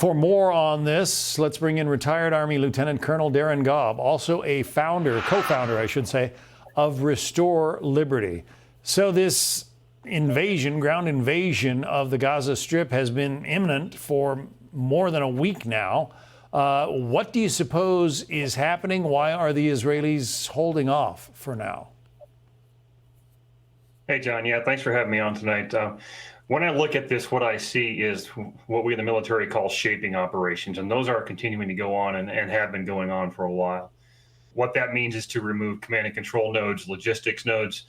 For more on this, let's bring in retired Army Lieutenant Colonel Darin Gaub, also a co-founder, I should say, of Restore Liberty. So this ground invasion of the Gaza Strip has been imminent for more than a week now. What do you suppose is happening? Why are the Israelis holding off for now? Hey, John. Yeah, thanks for having me on tonight. When I look at this, what I see is what we in the military call shaping operations, and those are continuing to go on and have been going on for a while. What that means is to remove command and control nodes, logistics nodes,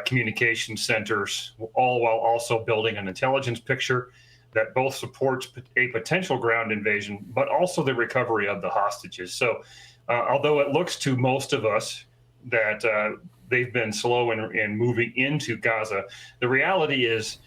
communication centers, all while also building an intelligence picture that both supports a potential ground invasion, but also the recovery of the hostages. So although it looks to most of us that they've been slow in moving into Gaza, the reality is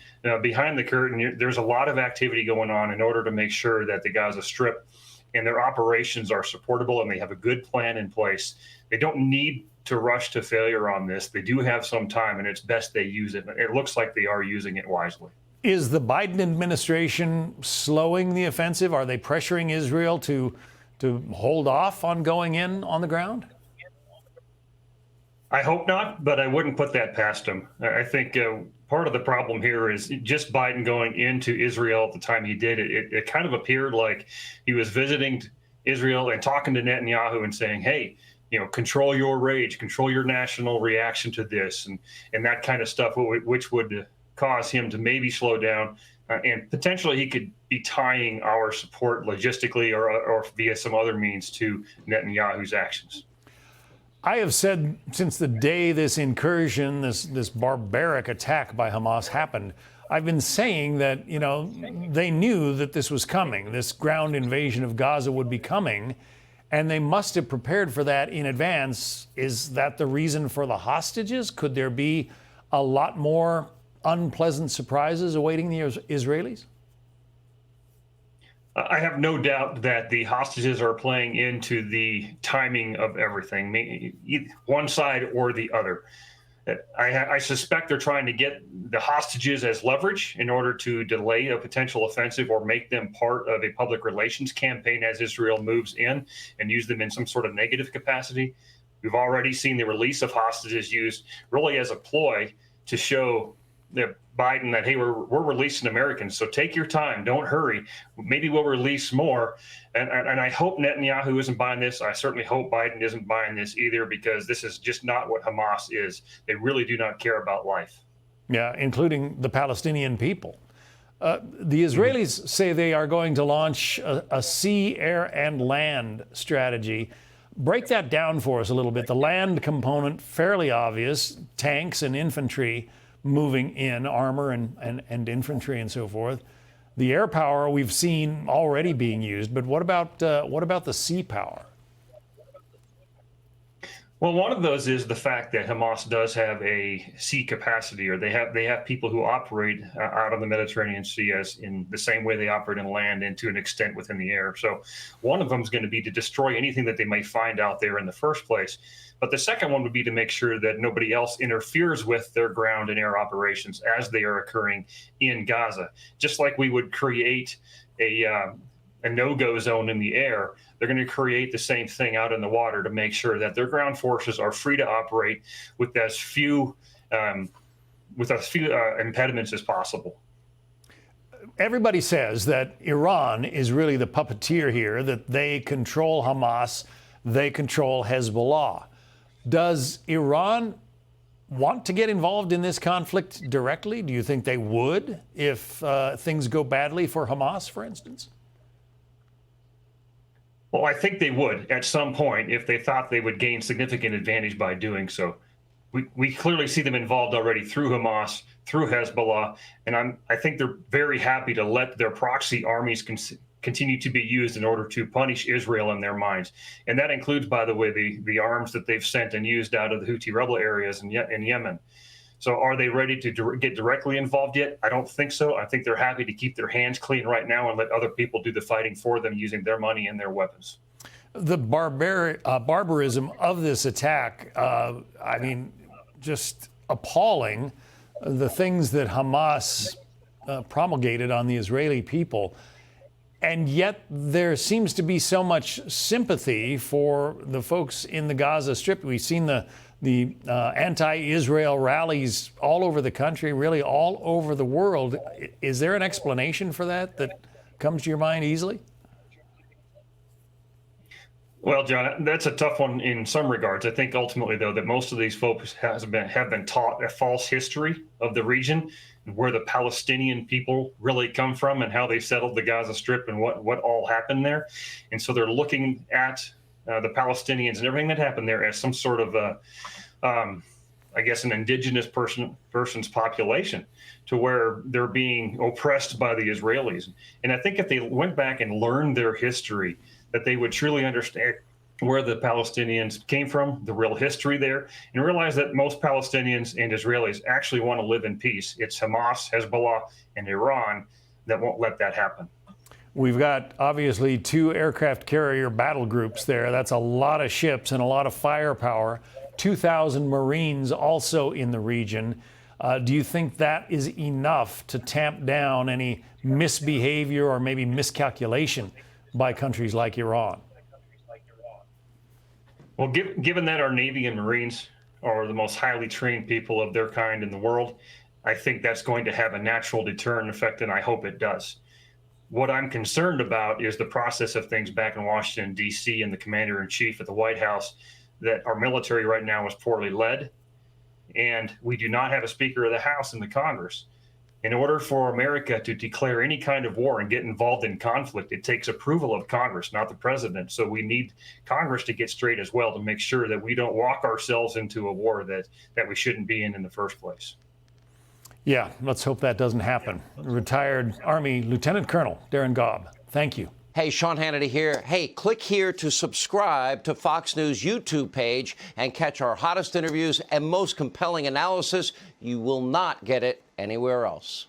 behind the curtain, there's a lot of activity going on in order to make sure that the Gaza Strip and their operations are supportable and they have a good plan in place. They don't need to rush to failure on this. They do have some time, and it's best they use it. It looks like they are using it wisely. Is the Biden administration slowing the offensive? Are they pressuring Israel to hold off on going in on the ground? I hope not, but I wouldn't put that past them. I think part of the problem here is just Biden going into Israel at the time he did it. It kind of appeared like he was visiting Israel and talking to Netanyahu and saying, hey, control your rage, control your national reaction to this, and that kind of stuff, which would cause him to maybe slow down. And potentially he could be tying our support logistically or via some other means to Netanyahu's actions. I have said since the day this incursion, this barbaric attack by Hamas happened, I've been saying that, they knew that this was coming. This ground invasion of Gaza would be coming, and they must have prepared for that in advance. Is that the reason for the hostages? Could there be a lot more unpleasant surprises awaiting the Israelis? I have no doubt that the hostages are playing into the timing of everything, one side or the other. I suspect they're trying to get the hostages as leverage in order to delay a potential offensive or make them part of a public relations campaign as Israel moves in and use them in some sort of negative capacity. We've already seen the release of hostages used really as a ploy to show Biden that, hey, we're releasing Americans, so take your time, don't hurry. Maybe we'll release more. And I hope Netanyahu isn't buying this. I certainly hope Biden isn't buying this either, because this is just not what Hamas is. They really do not care about life. Yeah, including the Palestinian people. The Israelis say they are going to launch a sea, air, and land strategy. Break that down for us a little bit. The land component, fairly obvious, tanks and infantry moving in, armor and infantry and so forth. The air power we've seen already being used, but what about the sea power? Well, one of those is the fact that Hamas does have a sea capacity, or they have people who operate out on the Mediterranean Sea as in the same way they operate in land and to an extent within the air. So one of them is going to be to destroy anything that they might find out there in the first place. But the second one would be to make sure that nobody else interferes with their ground and air operations as they are occurring in Gaza. Just like we would create a no-go zone in the air, they're going to create the same thing out in the water to make sure that their ground forces are free to operate with as few impediments as possible. Everybody says that Iran is really the puppeteer here, that they control Hamas, they control Hezbollah. Does Iran want to get involved in this conflict directly? Do you think they would if things go badly for Hamas, for instance? Well, I think they would at some point if they thought they would gain significant advantage by doing so. We clearly see them involved already through Hamas, through Hezbollah, and I think they're very happy to let their proxy armies continue to be used in order to punish Israel in their minds. And that includes, by the way, the arms that they've sent and used out of the Houthi rebel areas in Yemen. So are they ready to get directly involved yet? I don't think so. I think they're happy to keep their hands clean right now and let other people do the fighting for them using their money and their weapons. The barbarism of this attack, just appalling. The things that Hamas promulgated on the Israeli people. And yet there seems to be so much sympathy for the folks in the Gaza Strip. We've seen the anti-Israel rallies all over the country, really all over the world. Is there an explanation for that that comes to your mind easily? Well, John, that's a tough one in some regards. I think ultimately, though, that most of these folks have been taught a false history of the region, where the Palestinian people really come from and how they settled the Gaza Strip and what all happened there. And so they're looking at the Palestinians and everything that happened there as some sort of, I guess, an indigenous person's population, to where they're being oppressed by the Israelis. And I think if they went back and learned their history, that they would truly understand where the Palestinians came from, the real history there, and realize that most Palestinians and Israelis actually want to live in peace. It's Hamas, Hezbollah, and Iran that won't let that happen. We've got obviously 2 aircraft carrier battle groups there. That's a lot of ships and a lot of firepower. 2,000 Marines also in the region. Do you think that is enough to tamp down any misbehavior or maybe miscalculation by countries like Iran? Well, given that our Navy and Marines are the most highly trained people of their kind in the world, I think that's going to have a natural deterrent effect, and I hope it does. What I'm concerned about is the process of things back in Washington, D.C., and the commander-in-chief at the White House, that our military right now is poorly led, and we do not have a Speaker of the House in the Congress. In order for America to declare any kind of war and get involved in conflict, it takes approval of Congress, not the president. So we need Congress to get straight as well, to make sure that we don't walk ourselves into a war that we shouldn't be in the first place. Yeah, let's hope that doesn't happen. Retired Army Lieutenant Colonel Darin Gaub, thank you. Hey, Sean Hannity here. Hey, click here to subscribe to Fox News YouTube page and catch our hottest interviews and most compelling analysis. You will not get it anywhere else.